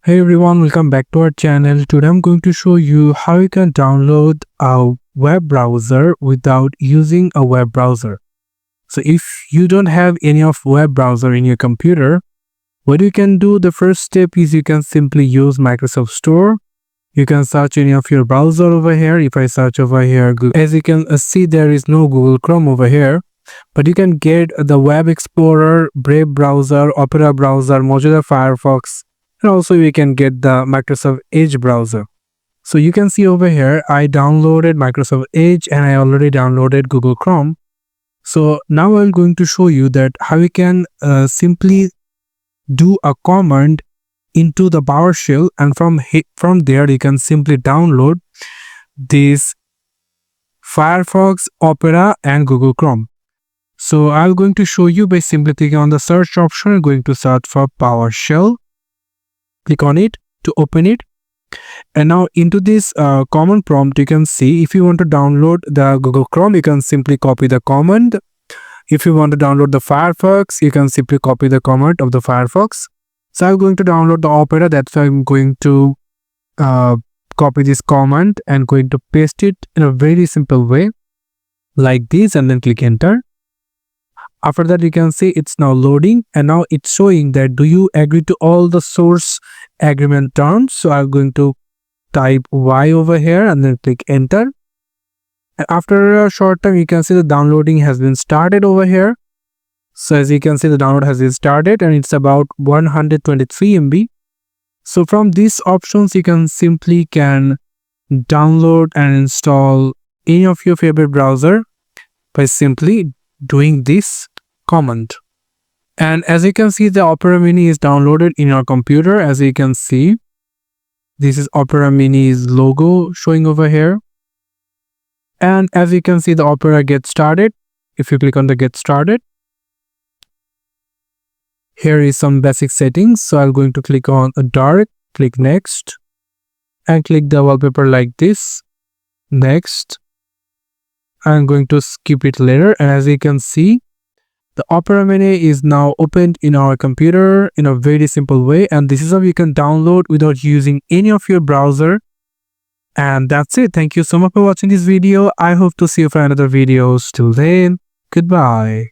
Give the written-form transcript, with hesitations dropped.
Hey everyone, welcome back to our channel. Today I'm going to show you how you can download a web browser without using a web browser. So if you don't have any of web browser in your computer, what you can do, the first step is you can simply use Microsoft Store. You can search any of your browser over here. If I search over here, as you can see, there is no Google.Chrome over here. But you can get the Web Explorer, Brave browser, Opera browser, Mozilla.Firefox, and also you can get the Microsoft Edge browser. So you can see over here, I downloaded Microsoft Edge and I already downloaded Google Chrome. So now I'm going to show you that how you can simply do a command into the PowerShell, and from there you can simply download this Firefox, Opera, and Google Chrome. So I'm going to show you by simply clicking on the search option. I'm going to search for PowerShell. Click on it to open it. And now into this command prompt, you can see if you want to download the Google Chrome, you can simply copy the command. If you want to download the Firefox, you can simply copy the command of the Firefox. So I'm going to download the Opera. That's why I'm going to copy this command and going to paste it in a very simple way like this, and then click enter. After that, you can see it's now loading, and now it's showing that do you agree to all the source agreement terms. So I'm going to type Y over here and then click enter. And after a short time, you can see the downloading has been started over here. So as you can see, the download has been started and it's about 123 MB. So from these options, you can simply download and install any of your favorite browser by simply doing this command. And as you can see, the Opera Mini is downloaded in your computer. As you can see, this is Opera Mini's logo showing over here. And as you can see, the Opera gets started. If you click on the get started, here is some basic settings. So I'm going to click on a dark, click next, and click the wallpaper like this. Next. I'm going to skip it later, and as you can see, the Opera Mini is now opened in our computer in a very simple way, and this is how you can download without using any of your browser. And that's it. Thank you so much for watching this video. I hope to see you for another video. Till then, goodbye.